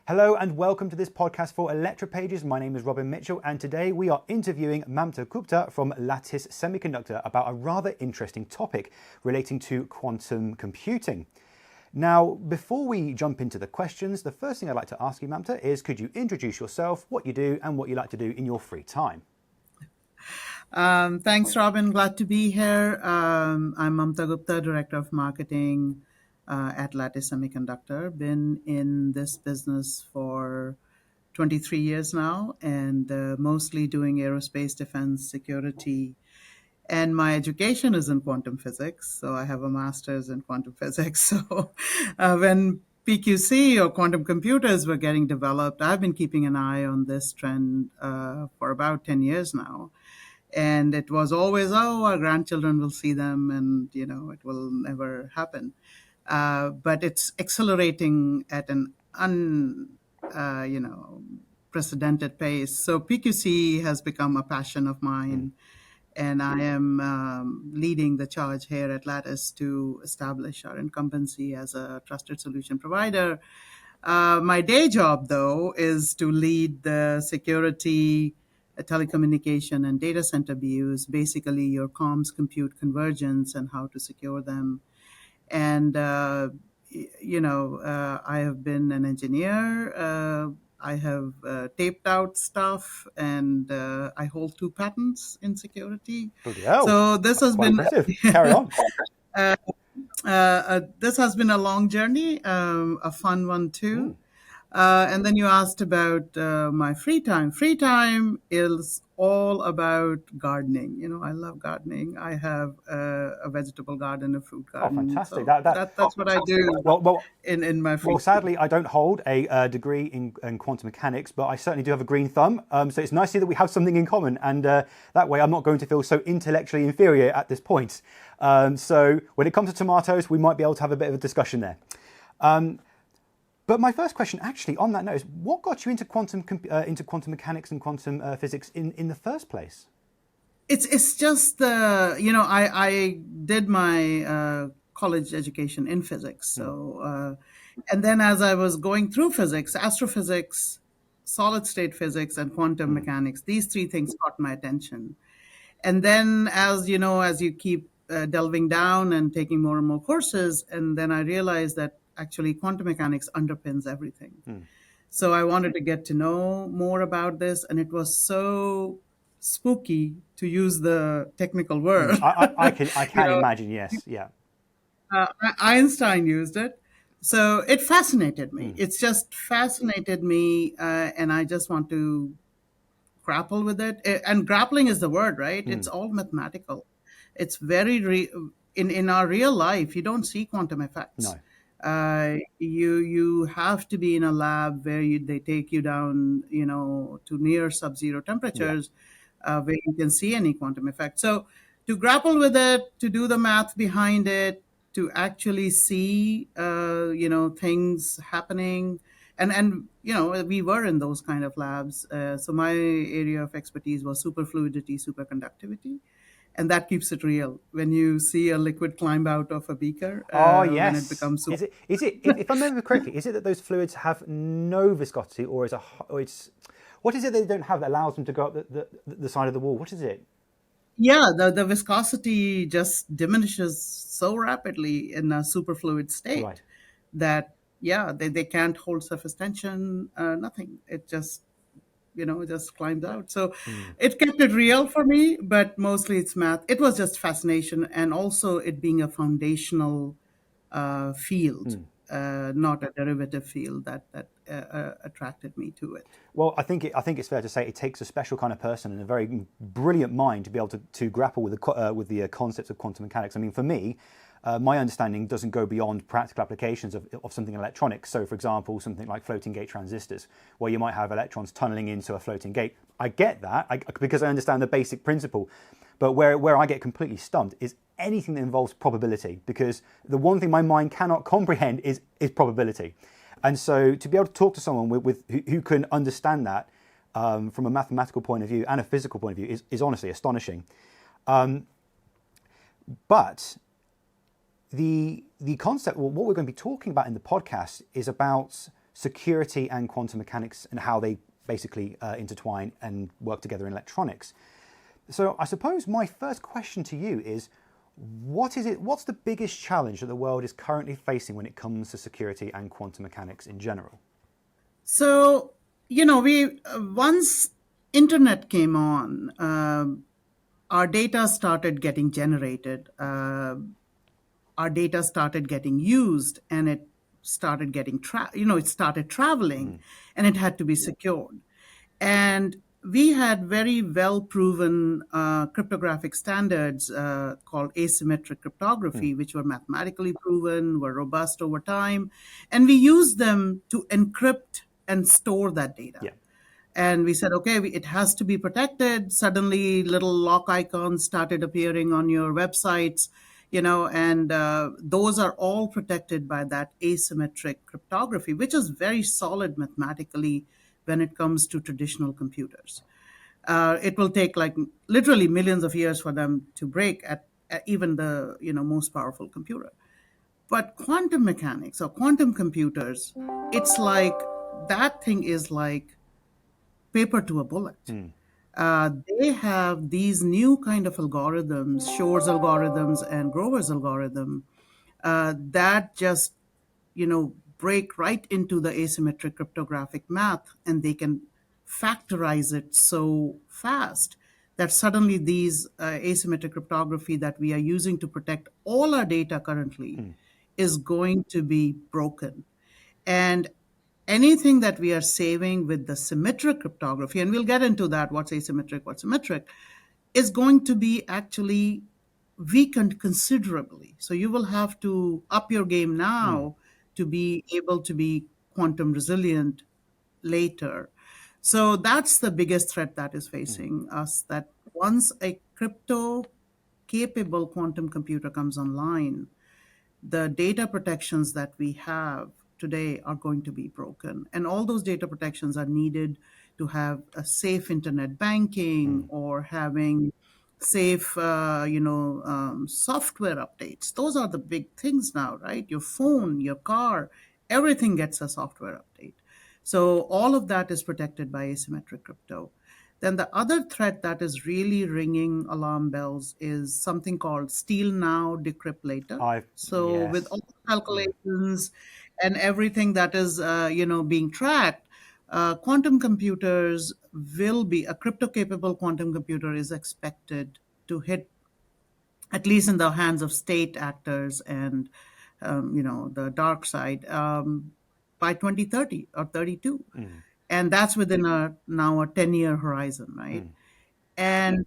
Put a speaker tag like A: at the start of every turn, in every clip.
A: Hello and welcome to this podcast for Electropages. My name is Robin Mitchell and today we are interviewing Mamta Gupta from Lattice Semiconductor about a rather interesting topic relating to quantum computing. Now, before we jump into the questions, the first thing I'd like to ask you, Mamta, is could you introduce yourself, what you do and what you like to do in your free time?
B: Thanks, Robin. Glad to be here. I'm Mamta Gupta, Director of Marketing at Lattice Semiconductor. Been in this business for 23 years now and mostly doing aerospace, defense, security. And my education is in quantum physics. So I have a master's in quantum physics. So when PQC or quantum computers were getting developed, I've been keeping an eye on this trend for about 10 years now. And it was always, oh, our grandchildren will see them and, it will never happen. But it's accelerating at an unprecedented pace. So PQC has become a passion of mine. And I am leading the charge here at Lattice to establish our incumbency as a trusted solution provider. My day job, though, is to lead the security, telecommunication, and data center BUs, basically your comms, compute, convergence, and how to secure them. And, I have been an engineer. I have taped out stuff, and I hold 2 patents in security.
A: Bloody hell.
B: So this has
A: Quite
B: been
A: impressive. Carry on.
B: this has been a long journey, a fun one too. And then you asked about my free time. Free time is all about gardening. I love gardening. I have a vegetable garden, a fruit garden.
A: Fantastic.
B: So that's what I do in my free time.
A: Well, sadly, I don't hold a degree in quantum mechanics, but I certainly do have a green thumb. So it's nice to see that we have something in common. And that way I'm not going to feel so intellectually inferior at this point. So when it comes to tomatoes, we might be able to have a bit of a discussion there. But my first question, actually, on that note, is what got you into quantum mechanics and quantum physics in the first place?
B: It's just I did my college education in physics. So and then as I was going through physics, astrophysics, solid state physics, and quantum mechanics, these 3 things caught my attention. And then as you keep delving down and taking more and more courses, and then I realized that actually quantum mechanics underpins everything. So I wanted to get to know more about this, and it was so spooky, to use the technical word.
A: I can imagine, yes, yeah.
B: Einstein used it. So it fascinated me. It's just fascinated me, and I just want to grapple with it. And grappling is the word, right? It's all mathematical. It's very in our real life, you don't see quantum effects.
A: No.
B: You have to be in a lab where they take you down, to near sub-zero temperatures, where you can see any quantum effect. So to grapple with it, to do the math behind it, to actually see, things happening. And we were in those kind of labs. So my area of expertise was superfluidity, superconductivity. And that keeps it real. When you see a liquid climb out of a beaker,
A: yes.
B: When it becomes super.
A: Is it? If I remember correctly, is it that those fluids have no viscosity, or what is it they don't have that allows them to go up the side of the wall? What is it?
B: Yeah, the viscosity just diminishes so rapidly in a superfluid state that they can't hold surface tension. Nothing. It just climbs out. So it kept it real for me, but mostly it's math. It was just fascination, and also it being a foundational field, not a derivative field that attracted me to it.
A: Well, I think it's fair to say it takes a special kind of person and a very brilliant mind to be able to grapple with the concepts of quantum mechanics. I mean, for me, my understanding doesn't go beyond practical applications of something electronic. So, for example, something like floating gate transistors, where you might have electrons tunneling into a floating gate. I get that because I understand the basic principle. But where I get completely stumped is anything that involves probability, because the one thing my mind cannot comprehend is probability. And so to be able to talk to someone who can understand that from a mathematical point of view and a physical point of view is honestly astonishing. But the concept, what we're going to be talking about in the podcast is about security and quantum mechanics and how they basically intertwine and work together in electronics. So I suppose my first question to you is, what's the biggest challenge that the world is currently facing when it comes to security and quantum mechanics in general?
B: So, we once internet came on, our data started getting generated, our data started getting used, and it started getting it started traveling, and it had to be secured. And we had very well proven cryptographic standards called asymmetric cryptography, which were mathematically proven, were robust over time, and we used them to encrypt and store that data.
A: Yeah.
B: And we said, okay, it has to be protected. Suddenly, little lock icons started appearing on your websites, and those are all protected by that asymmetric cryptography, which is very solid mathematically when it comes to traditional computers. It will take like literally millions of years for them to break at even the most powerful computer. But quantum mechanics or quantum computers, it's like that thing is like paper to a bullet. They have these new kind of algorithms, Shor's algorithms and Grover's algorithm, that just break right into the asymmetric cryptographic math, and they can factorize it so fast that suddenly these asymmetric cryptography that we are using to protect all our data currently is going to be broken. And anything that we are saving with the symmetric cryptography, and we'll get into that, what's asymmetric, what's symmetric, is going to be actually weakened considerably. So you will have to up your game now to be able to be quantum resilient later. So that's the biggest threat that is facing us, that once a crypto capable quantum computer comes online, the data protections that we have today are going to be broken. And all those data protections are needed to have a safe internet banking or having safe, software updates. Those are the big things now, right? Your phone, your car, everything gets a software update. So all of that is protected by asymmetric crypto. Then the other threat that is really ringing alarm bells is something called steal now, decrypt later. So
A: Yes.
B: with all the calculations and everything that is, being tracked, quantum computers will be, a crypto-capable quantum computer is expected to hit, at least in the hands of state actors and, the dark side, by 2030 or 32. And that's within now a 10-year horizon, right? And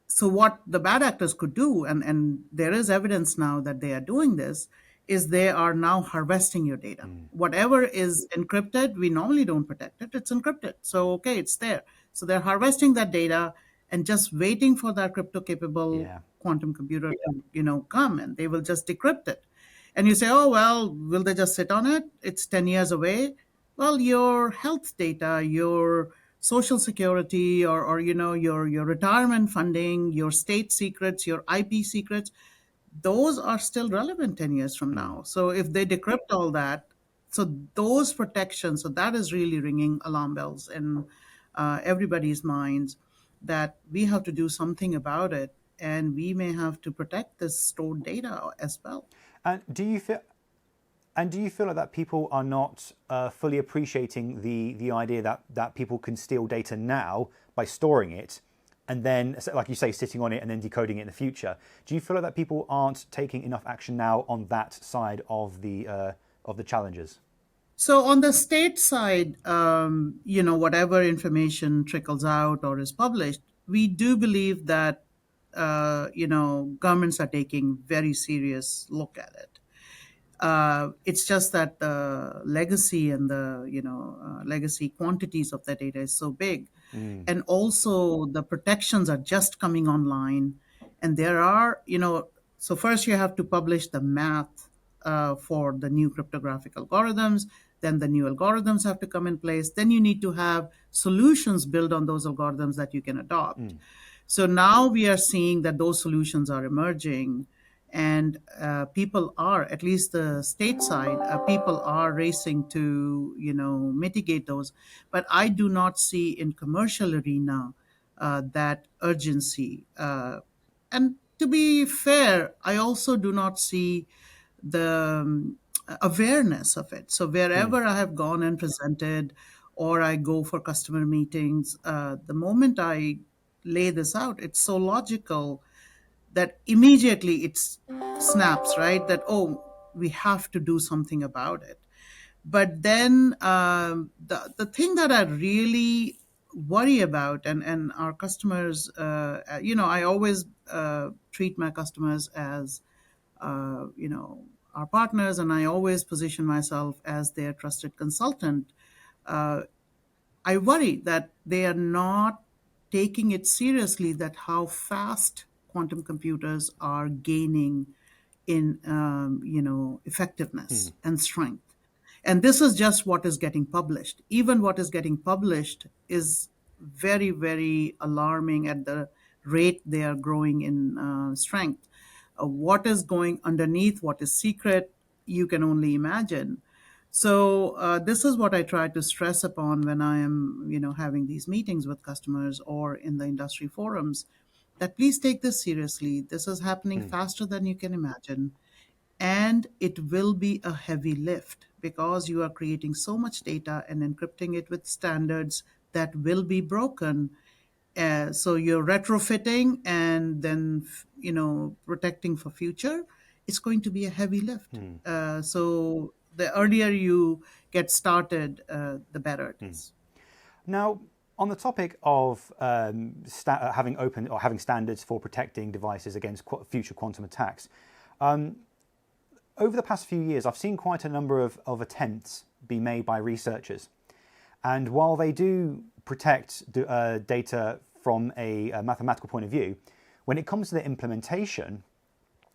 B: so what the bad actors could do, and there is evidence now that they are doing this, is they are now harvesting your data. Whatever is encrypted, we normally don't protect it. It's encrypted. So, okay, it's there. So they're harvesting that data and just waiting for that crypto-capable quantum computer to, come, and they will just decrypt it. And you say, oh, well, will they just sit on it? It's 10 years away. Well, your health data, your social security, or your retirement funding, your state secrets, your IP secrets, those are still relevant 10 years from now. So if they decrypt all that, so those protections, so that is really ringing alarm bells in everybody's minds, that we have to do something about it, and we may have to protect this stored data as well.
A: And do you feel like that people are not fully appreciating the idea that people can steal data now by storing it, and then, like you say, sitting on it and then decoding it in the future? Do you feel like that people aren't taking enough action now on that side of the challenges?
B: So on the state side, whatever information trickles out or is published, we do believe that governments are taking very serious look at it. It's just that the legacy and the legacy quantities of the data is so big, and also the protections are just coming online, and there are so first you have to publish the math for the new cryptographic algorithms. Then the new algorithms have to come in place. Then you need to have solutions built on those algorithms that you can adopt. So now we are seeing that those solutions are emerging. and people are, at least the state side, people are racing to mitigate those. But I do not see in commercial arena that urgency. And to be fair, I also do not see the awareness of it. So wherever I have gone and presented, or I go for customer meetings, the moment I lay this out, it's so logical that immediately it snaps, right? That, oh, we have to do something about it. But then the thing that I really worry about, and our customers, I always treat my customers as, our partners, and I always position myself as their trusted consultant. I worry that they are not taking it seriously, that how fast quantum computers are gaining in effectiveness and strength. And this is just what is getting published. Even what is getting published is very, very alarming at the rate they are growing in strength. What is going underneath, what is secret, you can only imagine. So this is what I try to stress upon when I am, having these meetings with customers or in the industry forums, that please take this seriously. This is happening faster than you can imagine. And it will be a heavy lift because you are creating so much data and encrypting it with standards that will be broken. So you're retrofitting and then, protecting for future. It's going to be a heavy lift. So the earlier you get started, the better it is.
A: Now, on the topic of having open or having standards for protecting devices against future quantum attacks, over the past few years, I've seen quite a number of attempts be made by researchers. And while they do protect data from a mathematical point of view, when it comes to the implementation,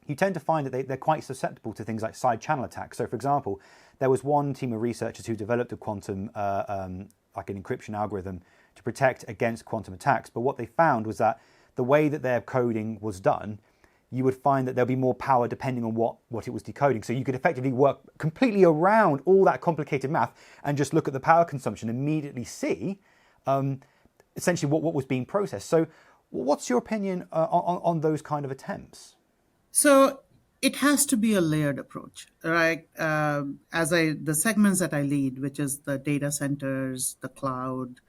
A: you tend to find that they're quite susceptible to things like side channel attacks. So, for example, there was one team of researchers who developed a quantum, like an encryption algorithm to protect against quantum attacks. But what they found was that the way that their coding was done, you would find that there'll be more power depending on what it was decoding. So you could effectively work completely around all that complicated math and just look at the power consumption and immediately see essentially what was being processed. So what's your opinion on those kind of attempts?
B: So it has to be a layered approach, right? The segments that I lead, which is the data centers, the cloud,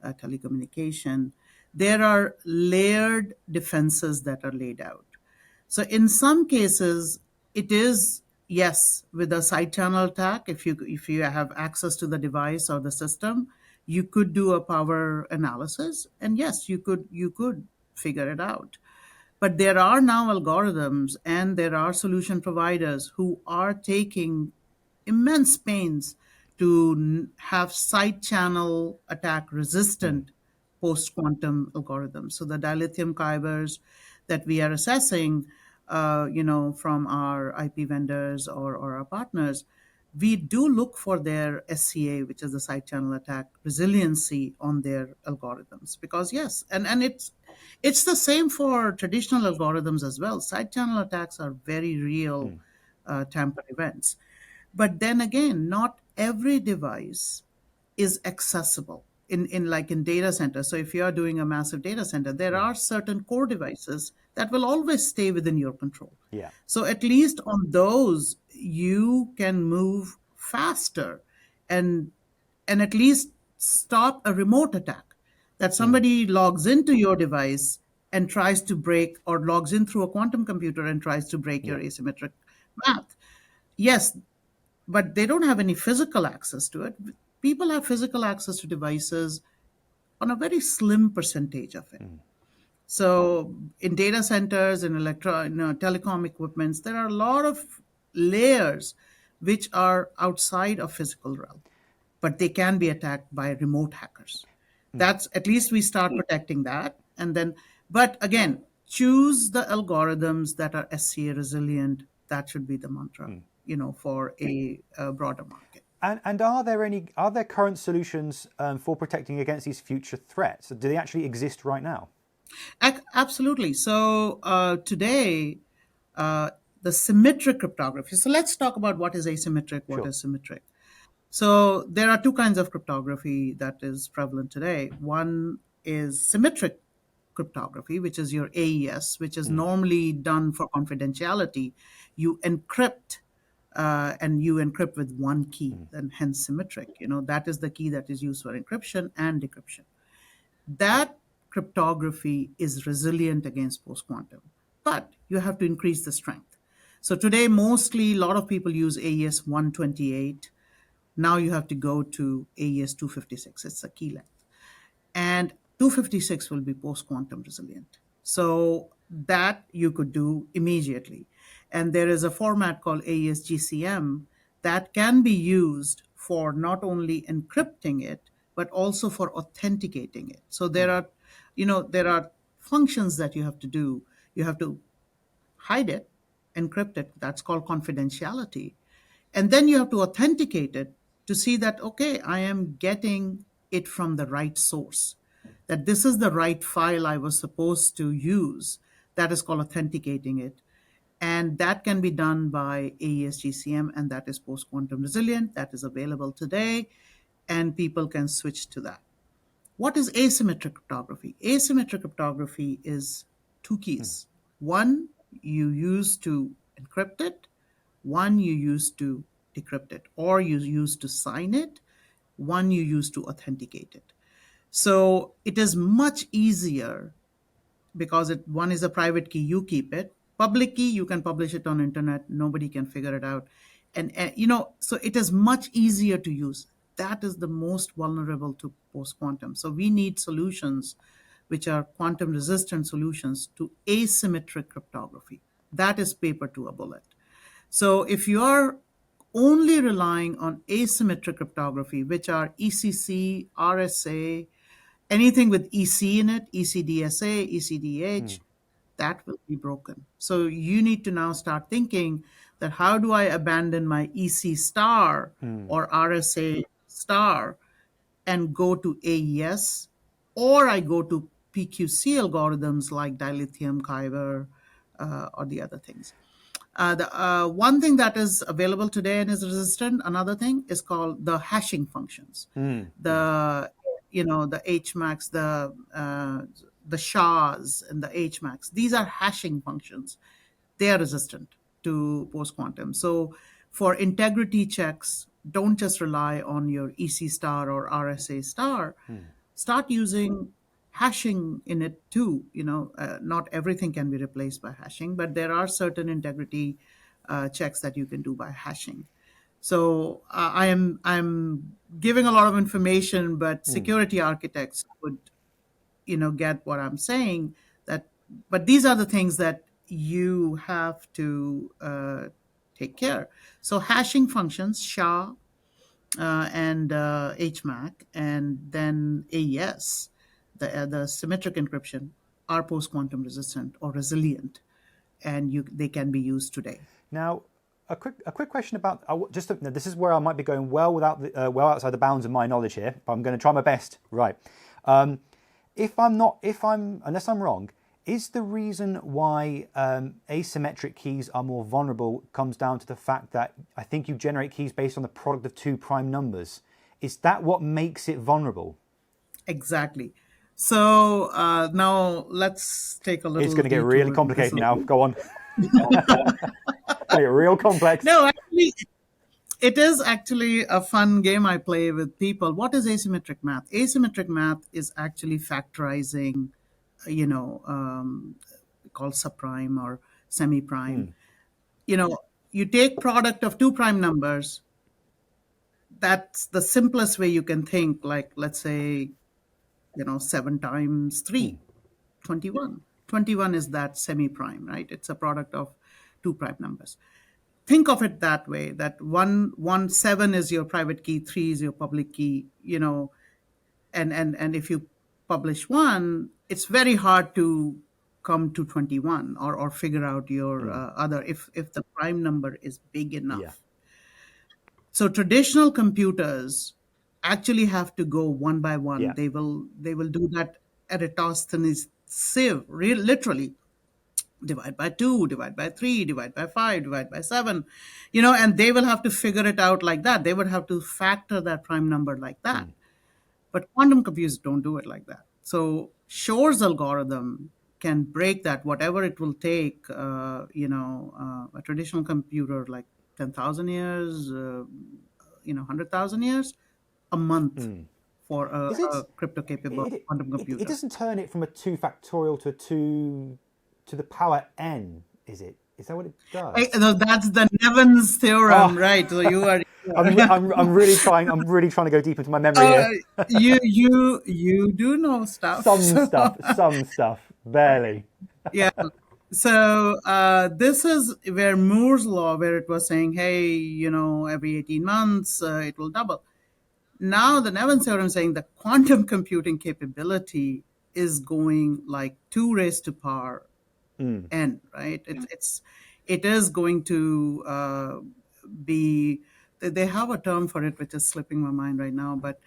B: telecommunication, there are layered defenses that are laid out. So in some cases, it is, yes, with a side channel attack, if you have access to the device or the system, you could do a power analysis, and yes, you could figure it out. But there are now algorithms and there are solution providers who are taking immense pains to have side channel attack resistant post quantum algorithms. So the dilithium Kybers that we are assessing, from our IP vendors or our partners, we do look for their SCA, which is the side channel attack resiliency on their algorithms. Because yes, and it's the same for traditional algorithms as well. Side channel attacks are very real tamper events. But then again, not every device is accessible in data centers. So if you are doing a massive data center, there are certain core devices that will always stay within your control.
A: Yeah.
B: So at least on those, you can move faster and at least stop a remote attack. That somebody logs into your device and tries to break, or logs in through a quantum computer and tries to break your asymmetric math. Yes, but they don't have any physical access to it. People have physical access to devices on a very slim percentage of it. So in data centers and telecom equipments, there are a lot of layers which are outside of physical realm, but they can be attacked by remote hackers. That's, at least we start protecting that. And then, but again, choose the algorithms that are SCA resilient. That should be the mantra, for a broader market.
A: And are there current solutions for protecting against these future threats? Do they actually exist right now?
B: Absolutely. So today, the symmetric cryptography. So let's talk about what is asymmetric, what
A: Sure.
B: is symmetric. So there are two kinds of cryptography that is prevalent today. One is symmetric cryptography, which is your AES, which is normally done for confidentiality. You encrypt and you encrypt with one key, and hence symmetric. That is the key that is used for encryption and decryption. That cryptography is resilient against post-quantum, but you have to increase the strength. So today, mostly a lot of people use AES 128. Now you have to go to AES 256. It's a key length. And 256 will be post-quantum resilient. So that you could do immediately. And there is a format called AES GCM that can be used for not only encrypting it, but also for authenticating it. So there are functions that you have to do. You have to hide it, encrypt it. That's called confidentiality. And then you have to authenticate it to see that, okay, I am getting it from the right source, that this is the right file I was supposed to use. That is called authenticating it. And that can be done by AES GCM, and that is post quantum resilient. That is available today, and people can switch to that. What is asymmetric cryptography? Asymmetric cryptography is two keys. One you use to encrypt it, one you use to decrypt it, or you use to sign it, one you use to authenticate it. So it is much easier because one is a private key, you keep it. Public key, you can publish it on internet, nobody can figure it out. And so it is much easier to use. That is the most vulnerable to post-quantum. So we need solutions which are quantum resistant solutions to asymmetric cryptography. That is paper to a bullet. So if you are only relying on asymmetric cryptography, which are ECC, RSA, anything with EC in it, ECDSA, ECDH, that will be broken. So you need to now start thinking that how do I abandon my EC star or RSA star and go to AES, or I go to PQC algorithms like dilithium, Kyber, or the other things. The one thing that is available today and is resistant, another thing is called the hashing functions. The HMAX, the SHAs and the HMAX. These are hashing functions. They are resistant to post-quantum. So for integrity checks, don't just rely on your EC star or RSA star. Start using hashing in it too. Not everything can be replaced by hashing, but there are certain integrity checks that you can do by hashing. So I'm giving a lot of information, but security architects would get what I'm saying. But these are the things that you have to take care. So hashing functions, SHA, and HMAC, and then AES, the symmetric encryption, are post-quantum resistant or resilient, and they can be used today.
A: Now, a quick question about this is where I might be going well outside the bounds of my knowledge here, but I'm going to try my best. Right. Unless I'm wrong, is the reason why asymmetric keys are more vulnerable comes down to the fact that I think you generate keys based on the product of two prime numbers? Is that what makes it vulnerable?
B: Exactly. So now let's take a little.
A: It's going to get really complicated now. Go on. Real complex.
B: No, actually, it is actually a fun game I play with people. What is asymmetric math? Asymmetric math is actually factorizing, called subprime or semi-prime. You take product of two prime numbers. That's the simplest way you can think. Like, let's say, 7 times 3, 21. 21 is that semi-prime, right? It's a product of two prime numbers. Think of it that way, that 7 is your private key, 3 is your public key, and if you publish 1, it's very hard to come to 21 or figure out your other if the prime number is big enough. Yeah. So traditional computers actually have to go one by one. Yeah. They will do that Eratosthenes sieve, literally. divide by 2, divide by 3, divide by 5, divide by 7, and they will have to figure it out like that. They would have to factor that prime number like that. But quantum computers don't do it like that. So Shor's algorithm can break that, whatever it will take, a traditional computer like 10,000 years, 100,000 years, a month for
A: Is
B: a
A: it?
B: crypto-capable quantum
A: It
B: computer.
A: doesn't turn it from a 2 factorial to a 2 to the power n, is it? Is that what it does?
B: So that's the Nevin's theorem,
A: Oh,
B: right? So you are.
A: I'm really trying. I'm really trying to go deep into my memory
B: Uh,
A: here.
B: you do know stuff.
A: Some stuff, barely.
B: Yeah. So this is where Moore's law, where it was saying, hey, every 18 months it will double. Now the Nevin theorem is saying the quantum computing capability is going like 2 raised to power n, right? It is going to be. They have a term for it which is slipping my mind right now, but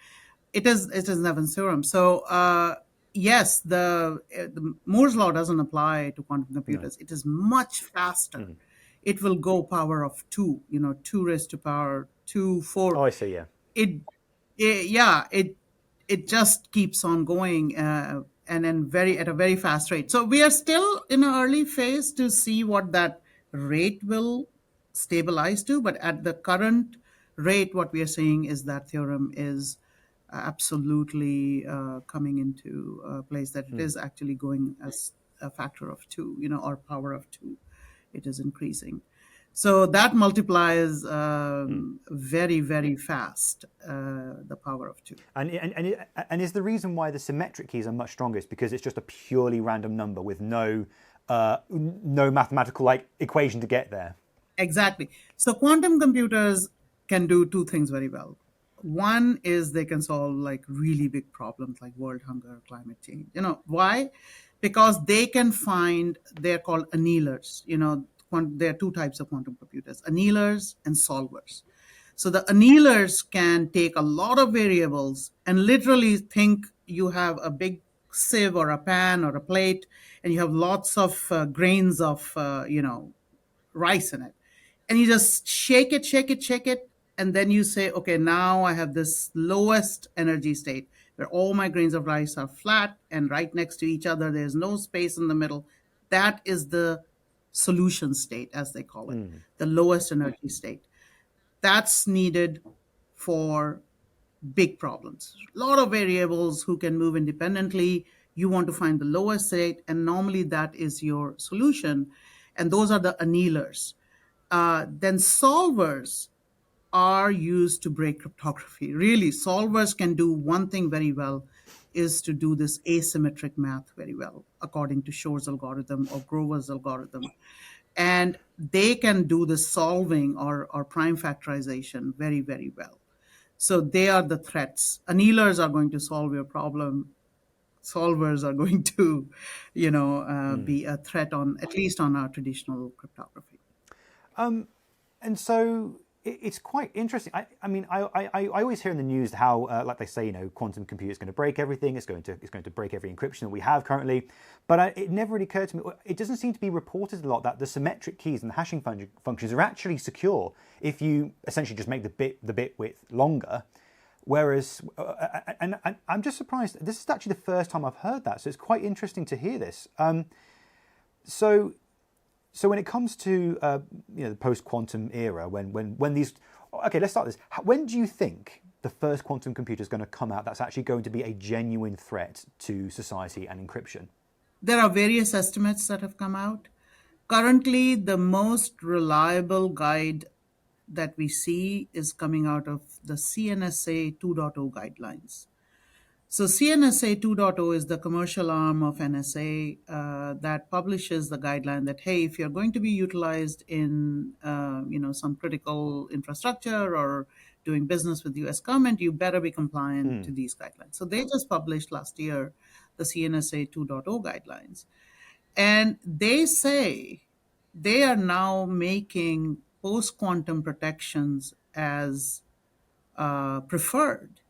B: it is Nevin's theorem. So yes, the Moore's law doesn't apply to quantum computers. It is much faster. It will go power of 2, 2 raised to power 2, 4.
A: Oh, I see. Yeah.
B: It, yeah, it just keeps on going, and then at a very fast rate. So we are still in an early phase to see what that rate will stabilize to, but at the current rate, what we are seeing is that theorem is absolutely coming into place, that it is actually going as a factor of 2, or power of 2. It is increasing. So that multiplies very, very fast, the power of 2.
A: And is the reason why the symmetric keys are much stronger is because it's just a purely random number with no mathematical equation to get there.
B: Exactly. So quantum computers can do 2 things very well. One is they can solve like really big problems like world hunger, climate change. Why? Because they can find, they're called annealers. There are 2 types of quantum computers, annealers and solvers. So the annealers can take a lot of variables and literally think you have a big sieve or a pan or a plate, and you have lots of grains of, rice in it. And you just shake it, shake it, shake it. And then you say, okay, now I have this lowest energy state where all my grains of rice are flat and right next to each other. There's no space in the middle. That is the solution state, as they call it, the lowest energy state. That's needed for big problems. A lot of variables who can move independently. You want to find the lowest state, and normally that is your solution. And those are the annealers. Then solvers are used to break cryptography. Really, solvers can do one thing very well, is to do this asymmetric math very well, according to Shor's algorithm or Grover's algorithm. And they can do the solving or prime factorization very, very well. So they are the threats. Annealers are going to solve your problem. Solvers are going to, be a threat on, at least on our traditional cryptography.
A: And so it's quite interesting. I always hear in the news how, like they say, quantum computer is going to break everything. It's going to break every encryption that we have currently. But it never really occurred to me. It doesn't seem to be reported a lot that the symmetric keys and the hashing functions are actually secure if you essentially just make the bit width longer. Whereas, and I'm just surprised. This is actually the first time I've heard that. So it's quite interesting to hear this. So when it comes to the post-quantum era, when these, okay, let's start this. When do you think the first quantum computer is going to come out that's actually going to be a genuine threat to society and encryption?
B: There are various estimates that have come out. Currently, the most reliable guide that we see is coming out of the CNSA 2.0 guidelines. So CNSA 2.0 is the commercial arm of NSA that publishes the guideline that, hey, if you're going to be utilized in some critical infrastructure or doing business with the U.S. government, you better be compliant to these guidelines. So they just published last year the CNSA 2.0 guidelines. And they say they are now making post-quantum protections as preferred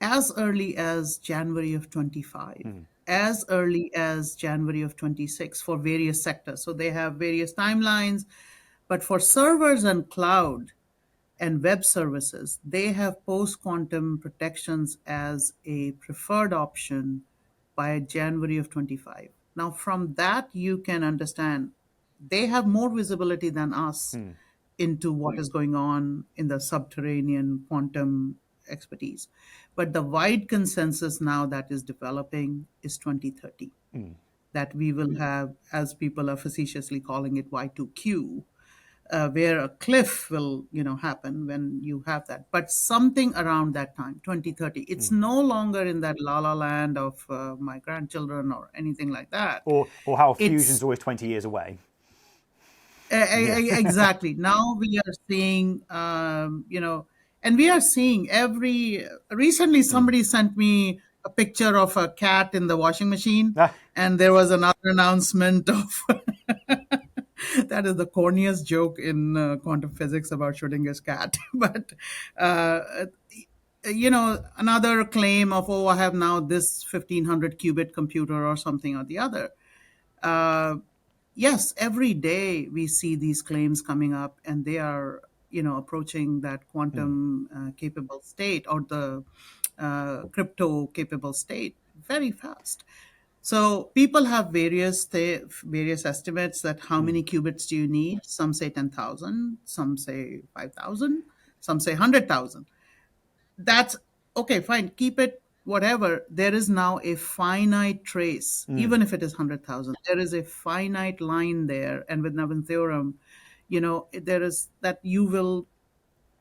B: as early as January of 25. as early as January of 26 for various sectors. So they have various timelines, but for servers and cloud and web services, they have post quantum protections as a preferred option by January of 25. Now, from that, you can understand they have more visibility than us into what is going on in the subterranean quantum expertise. But the wide consensus now that is developing is 2030, that we will have, as people are facetiously calling it, Y2Q, where a cliff will happen when you have that, but something around that time, 2030. It's no longer in that la la land of my grandchildren or anything like that.
A: Or how fusion's
B: It's
A: always 20 years away.
B: exactly. Now we are seeing and we are seeing every recently somebody sent me a picture of a cat in the washing machine,
A: Ah,
B: and there was another announcement of that is the corniest joke in quantum physics about shooting his cat. But uh, another claim of, oh, I have now this 1500 qubit computer or something or the other. uh, yes, every day we see these claims coming up, and they are approaching that quantum capable state, or the crypto capable state, very fast. So people have various estimates that how many qubits do you need. Some say 10,000, some say 5,000, some say 100,000. That's okay, fine, keep it whatever. There is now a finite trace, even if it is 100,000. There is a finite line there, and with Nevin theorem, there is that you will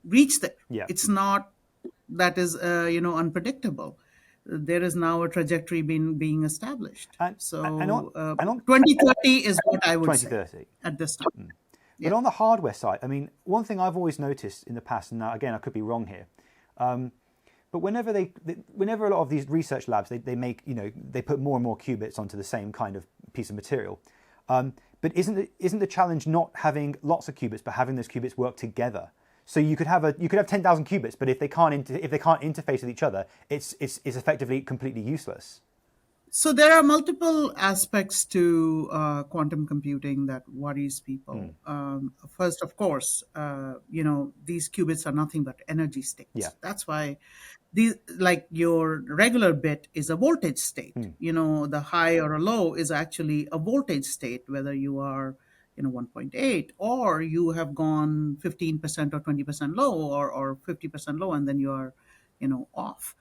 B: reach there.
A: yeah.
B: It's not that is unpredictable. There is now a trajectory being established.
A: And, and on,
B: So
A: and on
B: 2030 is what I would say
A: 2030.
B: at this time.
A: But on the hardware side, I mean, one thing I've always noticed in the past, and now again I could be wrong here, but whenever whenever a lot of these research labs they make they put more and more qubits onto the same kind of piece of material, but isn't the challenge not having lots of qubits, but having those qubits work together? So you could have 10,000 qubits, but if they can't interface with each other, it's effectively completely useless.
B: So there are multiple aspects to quantum computing that worries people. First, of course, these qubits are nothing but energy states.
A: Yeah.
B: That's why these, like your regular bit, is a voltage state. The high or a low is actually a voltage state, whether you are 1.8 or you have gone 15% or 20% low, or 50% low, and then you are off.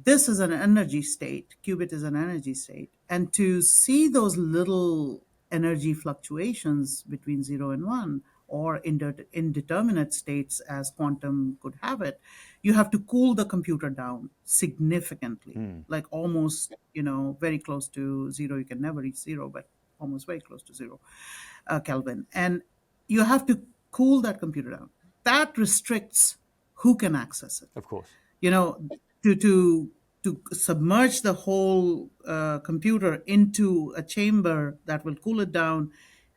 B: This is an energy state. Qubit is an energy state. And to see those little energy fluctuations between 0 and 1, or indeterminate states as quantum could have it, you have to cool the computer down significantly, like almost, very close to 0. You can never reach 0, but almost very close to 0 Kelvin. And you have to cool that computer down. That restricts who can access it.
A: Of course.
B: To submerge the whole computer into a chamber that will cool it down,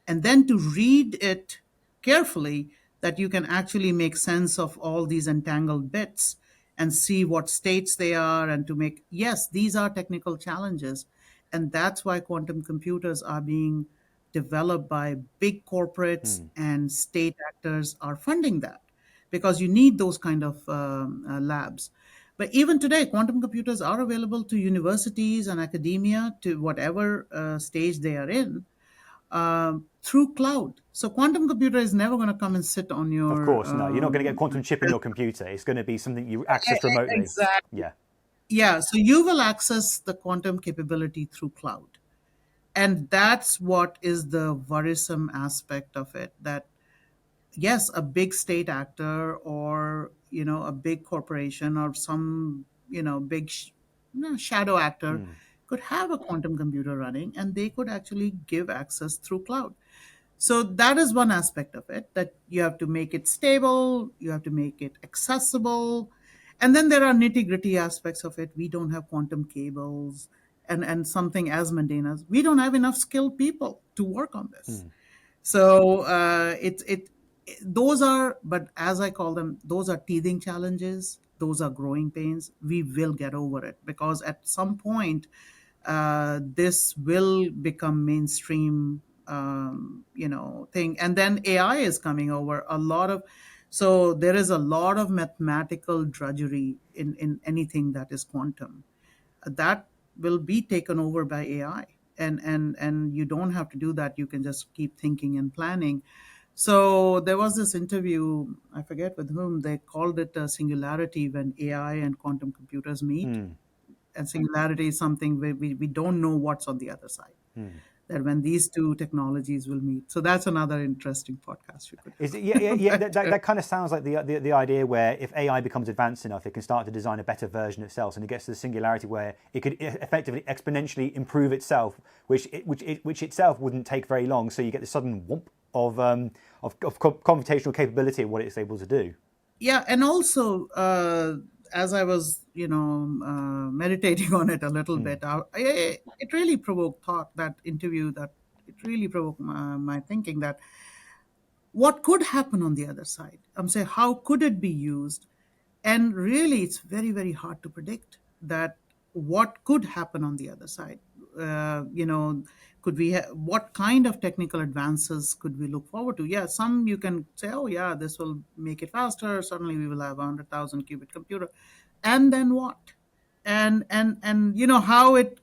B: and then to read it carefully, that you can actually make sense of all these entangled bits and see what states they are, and to make, yes, these are technical challenges. And that's why quantum computers are being developed by big corporates, and state actors are funding that, because you need those kind of labs. But even today, quantum computers are available to universities and academia, to whatever stage they are in, through cloud. So quantum computer is never going to come and sit on your.
A: Of course, no. You're not going to get a quantum chip in your computer. It's going to be something you access remotely.
B: Exactly.
A: Yeah.
B: Yeah. So you will access the quantum capability through cloud. And that's what is the worrisome aspect of it, that yes, a big state actor, or a big corporation, or some big shadow actor could have a quantum computer running, and they could actually give access through cloud. So that is one aspect of it, that you have to make it stable, you have to make it accessible. And then there are nitty-gritty aspects of it. We don't have quantum cables, and something as mundane as, we don't have enough skilled people to work on this. So those are, but as I call them, those are teething challenges. Those are growing pains. We will get over it, because at some point, this will become mainstream, thing. And then AI is coming over a lot of, so there is a lot of mathematical drudgery in anything that is quantum that will be taken over by AI. And you don't have to do that. You can just keep thinking and planning. So there was this interview, I forget with whom, they called it a singularity when AI and quantum computers meet. And singularity is something where we don't know what's on the other side. That when these two technologies will meet. So that's another interesting podcast we could have.
A: Is it, yeah. That kind of sounds like the idea where if AI becomes advanced enough, it can start to design a better version of itself, and it gets to the singularity where it could effectively exponentially improve itself, which itself wouldn't take very long. So you get this sudden whoop of computational capability of what it's able to do.
B: Yeah, and also as I was, meditating on it a little bit, it really provoked thought. That interview, that it really provoked my thinking that what could happen on the other side. I'm saying, how could it be used? And really, it's very, very hard to predict that what could happen on the other side. Could we what kind of technical advances could we look forward to? Yeah, some you can say, oh yeah, this will make it faster. Suddenly we will have 100,000 qubit computer, and then what? And how it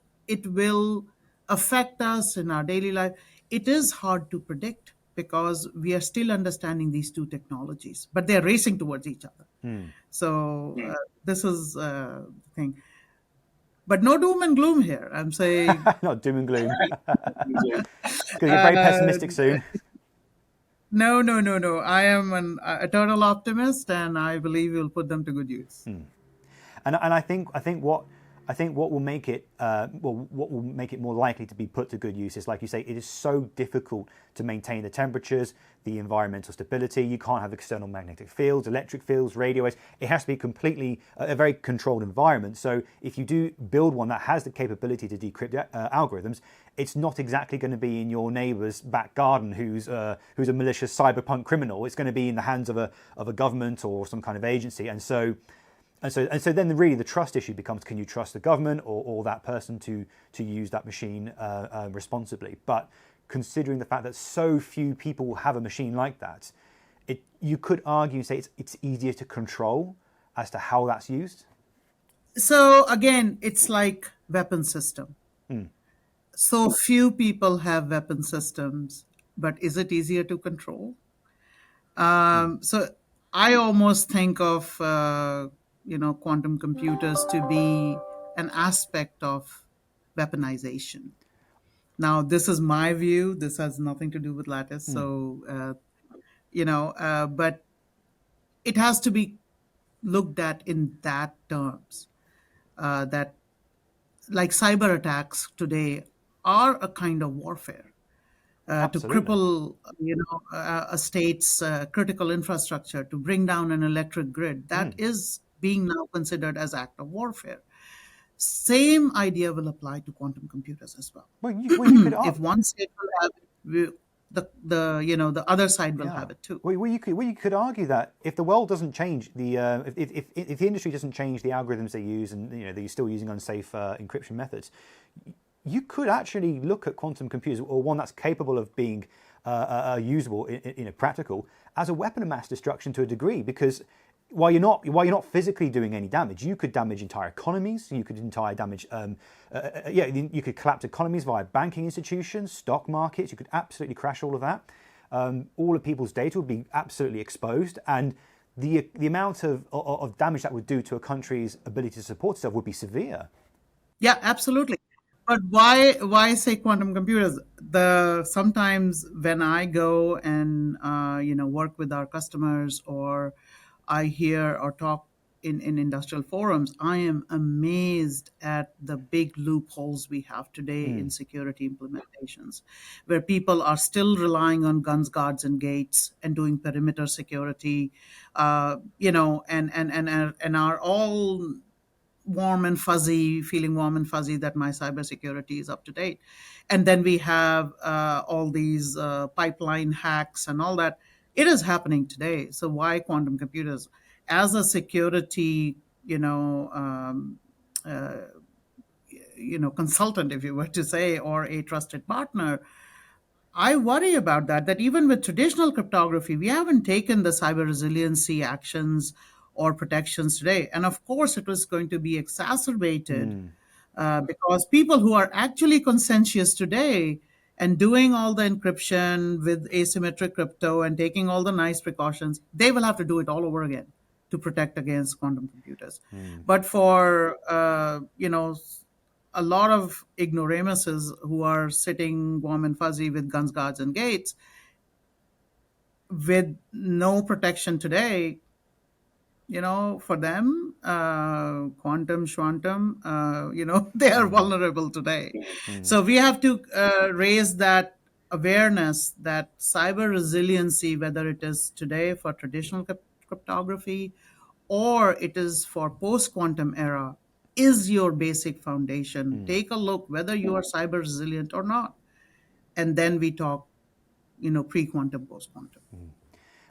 B: will affect us in our daily life. It is hard to predict because we are still understanding these two technologies, but they're racing towards each other. So this is the thing. But no doom and gloom here. I'm saying
A: not doom and gloom. Because you're very pessimistic soon.
B: No. I am an eternal optimist, and I believe we'll put them to good use.
A: And I think what will make it what will make it more likely to be put to good use is, like you say, it is so difficult to maintain the temperatures, the environmental stability. You can't have external magnetic fields, electric fields, radio waves. It has to be completely a very controlled environment. So if you do build one that has the capability to decrypt algorithms, it's not exactly going to be in your neighbor's back garden who's a malicious cyberpunk criminal. It's going to be in the hands of a government or some kind of agency. And so then really the trust issue becomes, can you trust the government or that person to use that machine responsibly? But considering the fact that so few people have a machine like that, you could argue, say it's easier to control as to how that's used.
B: So again, it's like weapon system. So few people have weapon systems, but is it easier to control? So I almost think of quantum computers to be an aspect of weaponization. Now, this is my view. This has nothing to do with Lattice. So, but it has to be looked at in that terms. That like cyber attacks today are a kind of warfare. To cripple, a state's critical infrastructure, to bring down an electric grid, that is being now considered as act of warfare. Same idea will apply to quantum computers as well.
A: Well, you could
B: if one state will have it, the other side will have it too.
A: Well, you could argue that if the world doesn't change, if the industry doesn't change the algorithms they use, and they're still using unsafe encryption methods, you could actually look at quantum computers, or one that's capable of being usable, practical, as a weapon of mass destruction to a degree. Because while you're not physically doing any damage, you could damage entire economies. You could you could collapse economies via banking institutions, stock markets. You could absolutely crash all of that. All of people's data would be absolutely exposed, and the amount of damage that would do to a country's ability to support itself would be severe.
B: Yeah, absolutely. But why say quantum computers? Sometimes when I go and work with our customers, or I hear or talk in industrial forums, I am amazed at the big loopholes we have today in security implementations, where people are still relying on guns, guards, and gates and doing perimeter security, and are all feeling warm and fuzzy that my cybersecurity is up to date. And then we have all these pipeline hacks and all that. It is happening today. So why quantum computers? As a security, consultant, if you were to say, or a trusted partner, I worry about that even with traditional cryptography, we haven't taken the cyber resiliency actions or protections today. And of course, it was going to be exacerbated because people who are actually conscientious today and doing all the encryption with asymmetric crypto and taking all the nice precautions, they will have to do it all over again to protect against quantum computers. But for, a lot of ignoramuses who are sitting warm and fuzzy with guns, guards, and gates with no protection today, for them, quantum, shwantum, they are vulnerable today. So we have to raise that awareness that cyber resiliency, whether it is today for traditional cryptography or it is for post-quantum era, is your basic foundation. Take a look whether you are cyber resilient or not. And then we talk, pre-quantum, post-quantum.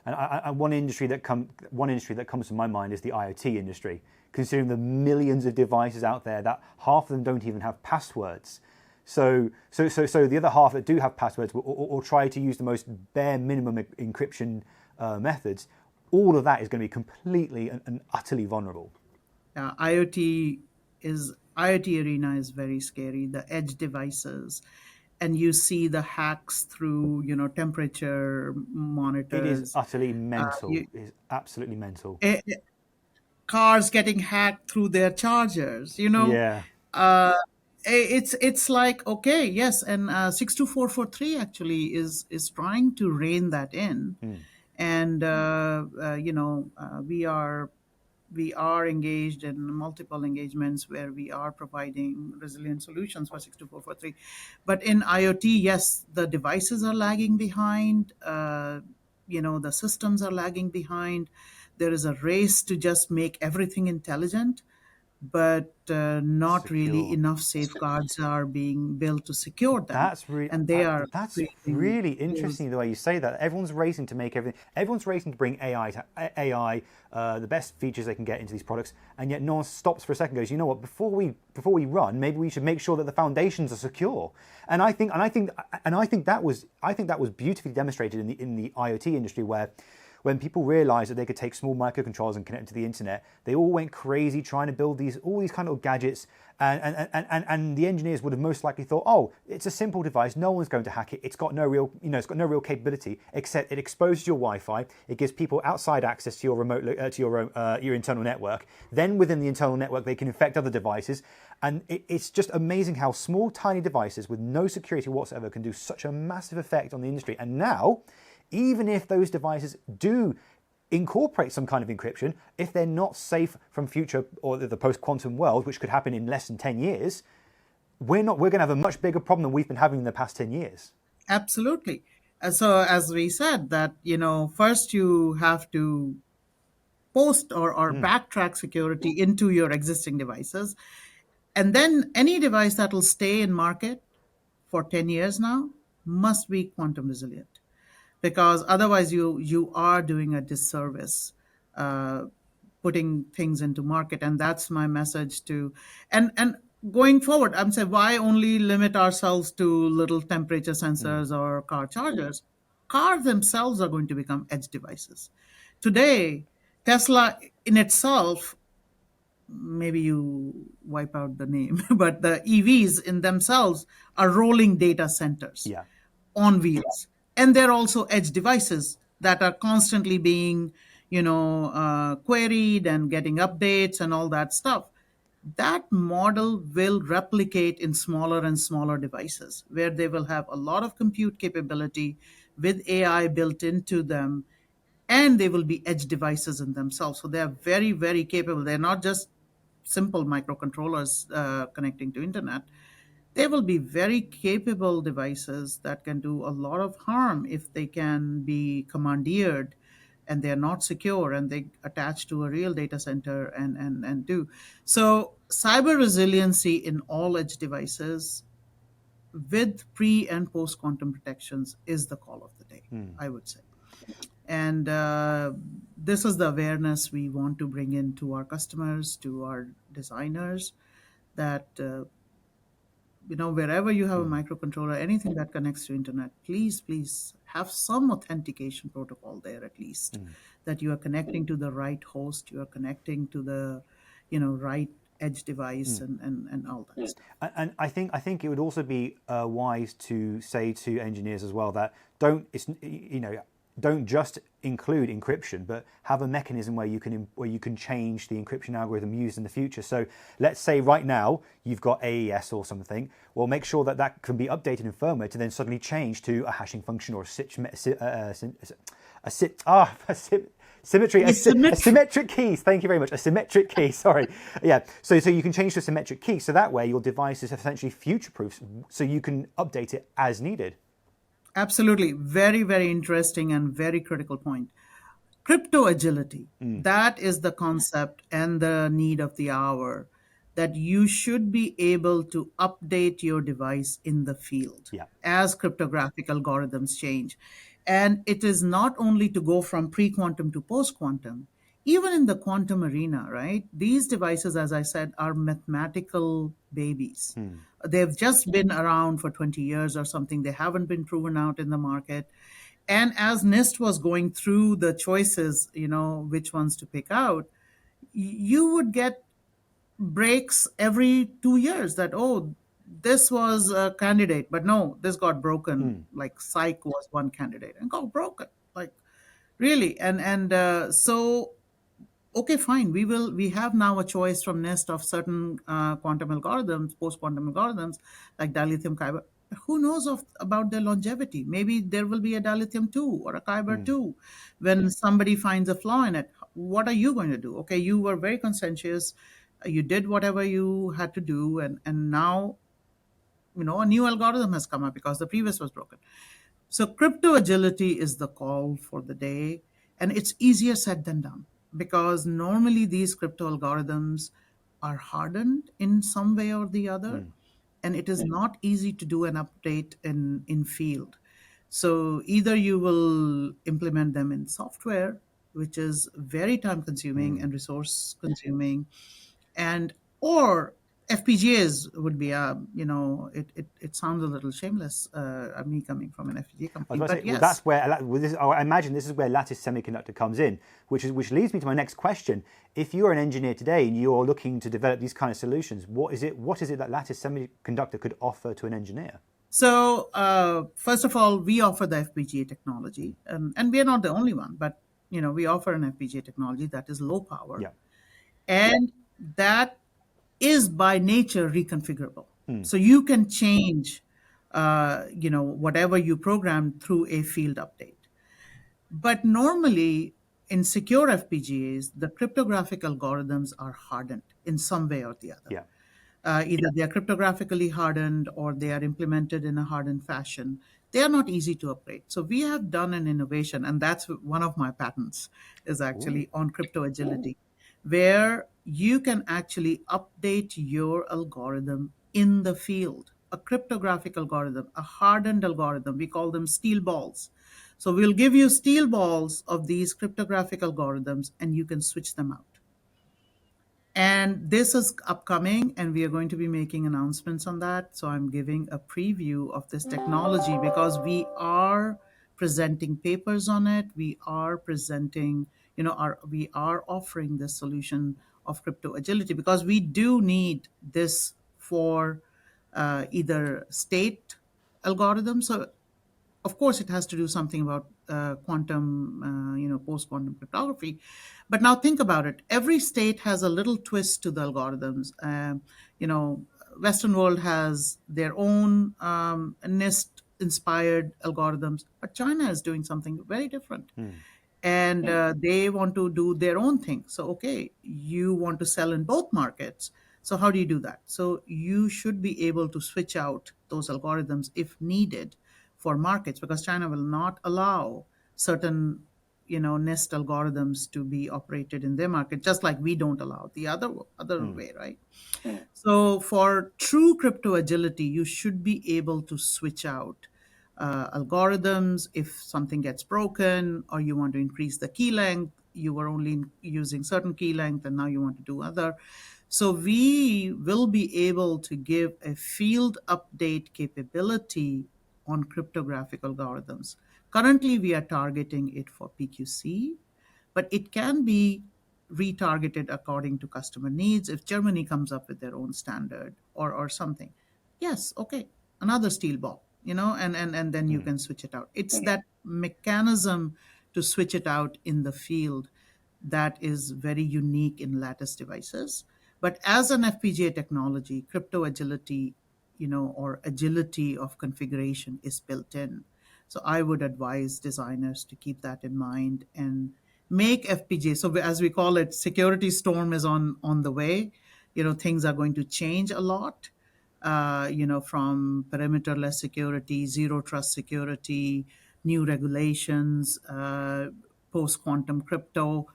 A: And one industry that comes to my mind is the IoT industry. Considering the millions of devices out there, that half of them don't even have passwords. So the other half that do have passwords or try to use the most bare minimum encryption methods, all of that is going to be completely and utterly vulnerable.
B: IoT arena is very scary. The edge devices, and you see the hacks through, temperature monitors.
A: It is utterly mental. It is absolutely mental.
B: Cars getting hacked through their chargers.
A: Yeah.
B: It's like, okay, yes, and 62443 actually is trying to rein that in, and we are engaged in multiple engagements where we are providing resilient solutions for 62443. But in IoT, yes, the devices are lagging behind. The systems are lagging behind. There is a race to just make everything intelligent, but not
A: Secure.
B: really enough safeguards are being built to secure them.
A: That's really interesting
B: those.
A: the way you say that. Everyone's racing to make everything. Everyone's racing to bring AI, the best features they can get into these products, and yet no one stops for a second. And goes, you know what? Before we run, maybe we should make sure that the foundations are secure. And I think that was beautifully demonstrated in the IoT industry, where when people realized that they could take small microcontrollers and connect them to the internet, they all went crazy trying to build all these kind of gadgets. And the engineers would have most likely thought, oh, it's a simple device, no one's going to hack it. It's got no real capability, except it exposes your Wi-Fi. It gives people outside access to your remote to your internal network. Then within the internal network, they can infect other devices. And it's just amazing how small, tiny devices with no security whatsoever can do such a massive effect on the industry. And now, even if those devices do incorporate some kind of encryption, if they're not safe from future or the post-quantum world, which could happen in less than 10 years, we're going to have a much bigger problem than we've been having in the past 10 years.
B: Absolutely. So as we said that, first you have to post or backtrack security into your existing devices. And then any device that will stay in market for 10 years now must be quantum resilient. Because otherwise you are doing a disservice putting things into market. And that's my message to, and going forward, I'm saying, why only limit ourselves to little temperature sensors or car chargers? Cars themselves are going to become edge devices. Today, Tesla in itself, maybe you wipe out the name, but the EVs in themselves are rolling data centers on wheels. And they're also edge devices that are constantly being, queried and getting updates and all that stuff. That model will replicate in smaller and smaller devices where they will have a lot of compute capability with AI built into them, and they will be edge devices in themselves. So they are very, very capable. They're not just simple microcontrollers connecting to internet. They will be very capable devices that can do a lot of harm if they can be commandeered and they're not secure and they attach to a real data center and do. So cyber resiliency in all edge devices with pre and post quantum protections is the call of the day, I would say. And this is the awareness we want to bring in to our customers, to our designers, that wherever you have a microcontroller, anything that connects to internet, please have some authentication protocol there at least, that you are connecting to the right host, you are connecting to the, right edge device and all that stuff.
A: And I think it would also be wise to say to engineers as well that don't just include encryption, but have a mechanism where you can change the encryption algorithm used in the future. So let's say right now you've got AES or something. Well, make sure that can be updated in firmware to then suddenly change to a hashing function or symmetric keys. Thank you very much. A symmetric key. Sorry. Yeah. So you can change to a symmetric key. So that way your device is essentially future-proof. So you can update it as needed.
B: Absolutely. Very, very interesting and very critical point. Crypto agility, that is the concept and the need of the hour, that you should be able to update your device in the field as cryptographic algorithms change. And it is not only to go from pre-quantum to post-quantum, even in the quantum arena, right? These devices, as I said, are mathematical babies. They've just been around for 20 years or something. They haven't been proven out in the market. And as NIST was going through the choices, which ones to pick out, you would get breaks every 2 years that, oh, this was a candidate, but no, this got broken. Like Psych was one candidate and got broken. Like, really. So okay, fine. We have now a choice from NIST of certain quantum algorithms, post-quantum algorithms, like dilithium kyber. Who knows about their longevity? Maybe there will be a dilithium 2 or a kyber 2 when somebody finds a flaw in it. What are you going to do? Okay, you were very conscientious. You did whatever you had to do, and now a new algorithm has come up because the previous was broken. So crypto agility is the call for the day, and it's easier said than done because normally these crypto algorithms are hardened in some way or the other, and it is not easy to do an update in field. So either you will implement them in software, which is very time consuming and resource consuming, and or FPGAs would be it sounds a little shameless, me coming from an FPGA company, but yes.
A: Well, that's where I imagine this is where Lattice Semiconductor comes in, which leads me to my next question. If you're an engineer today and you're looking to develop these kind of solutions, what is it that Lattice Semiconductor could offer to an engineer?
B: So first of all, we offer the FPGA technology, and we are not the only one, but we offer an FPGA technology that is low power, and that is by nature reconfigurable. So you can change, whatever you program through a field update. But normally in secure FPGAs, the cryptographic algorithms are hardened in some way or the other. Either they are cryptographically hardened or they are implemented in a hardened fashion. They are not easy to upgrade. So we have done an innovation, and that's one of my patents is actually on crypto agility, where you can actually update your algorithm in the field. A cryptographic algorithm, a hardened algorithm, we call them steel balls. So we'll give you steel balls of these cryptographic algorithms and you can switch them out. And this is upcoming, and we are going to be making announcements on that. So I'm giving a preview of this technology because we are presenting papers on it. We are presenting, we are offering this solution of crypto agility because we do need this for either state algorithms. So of course, it has to do something about quantum, post-quantum cryptography. But now think about it. Every state has a little twist to the algorithms. Western world has their own NIST-inspired algorithms, but China is doing something very different. And they want to do their own thing. So, okay, you want to sell in both markets. So how do you do that? So you should be able to switch out those algorithms if needed for markets, because China will not allow certain, NIST algorithms to be operated in their market, just like we don't allow the other way, right? So for true crypto agility, you should be able to switch out algorithms if something gets broken or you want to increase the key length. You were only using certain key length and now you want to do other. So we will be able to give a field update capability on cryptographic algorithms. Currently, we are targeting it for PQC, but it can be retargeted according to customer needs. If Germany comes up with their own standard or something, yes, okay, another steel ball, and then you can switch it out. It's that mechanism to switch it out in the field that is very unique in Lattice devices. But as an FPGA technology, crypto agility, or agility of configuration is built in. So I would advise designers to keep that in mind and make FPGA. So as we call it, security storm is on the way. Things are going to change a lot. From perimeterless security, zero trust security, new regulations, post quantum crypto,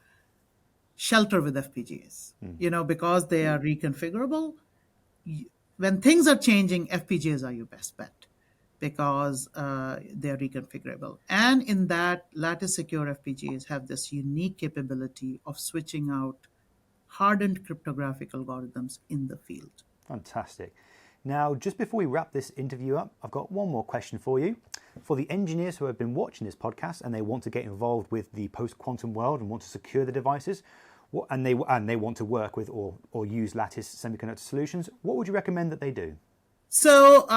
B: shelter with FPGAs. Because they are reconfigurable. When things are changing, FPGAs are your best bet because they're reconfigurable. And in that, Lattice Secure FPGAs have this unique capability of switching out hardened cryptographic algorithms in the field.
A: Fantastic. Now, just before we wrap this interview up, I've got one more question for you. For the engineers who have been watching this podcast and they want to get involved with the post-quantum world and want to secure the devices, and they want to work with or use Lattice Semiconductor solutions, what would you recommend that they do?
B: So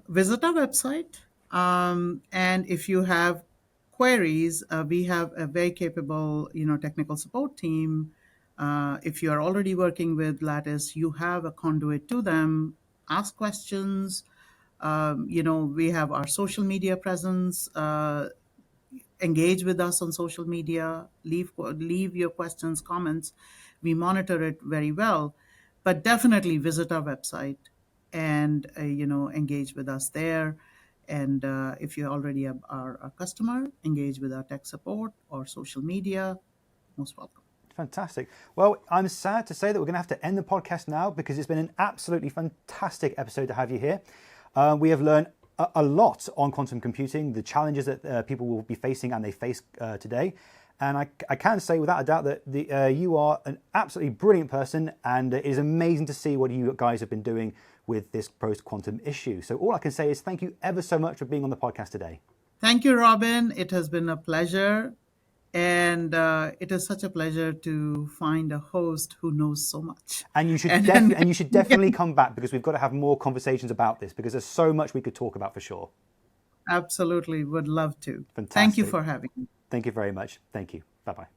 B: visit our website, and if you have queries, we have a very capable, technical support team. If you are already working with Lattice, you have a conduit to them. Ask questions. We have our social media presence. Engage with us on social media. Leave your questions, comments. We monitor it very well, but definitely visit our website and engage with us there. And if you already are a customer, engage with our tech support or social media. Most welcome.
A: Fantastic. Well, I'm sad to say that we're going to have to end the podcast now because it's been an absolutely fantastic episode to have you here. We have learned a lot on quantum computing, the challenges that people will be facing and they face today. And I can say without a doubt that you are an absolutely brilliant person, and it is amazing to see what you guys have been doing with this post-quantum issue. So all I can say is thank you ever so much for being on the podcast today.
B: Thank you, Robin. It has been a pleasure. And it is such a pleasure to find a host who knows so much.
A: And you should definitely come back because we've got to have more conversations about this because there's so much we could talk about for sure.
B: Absolutely. Would love to.
A: Fantastic.
B: Thank you for having me.
A: Thank you very much. Thank you. Bye-bye.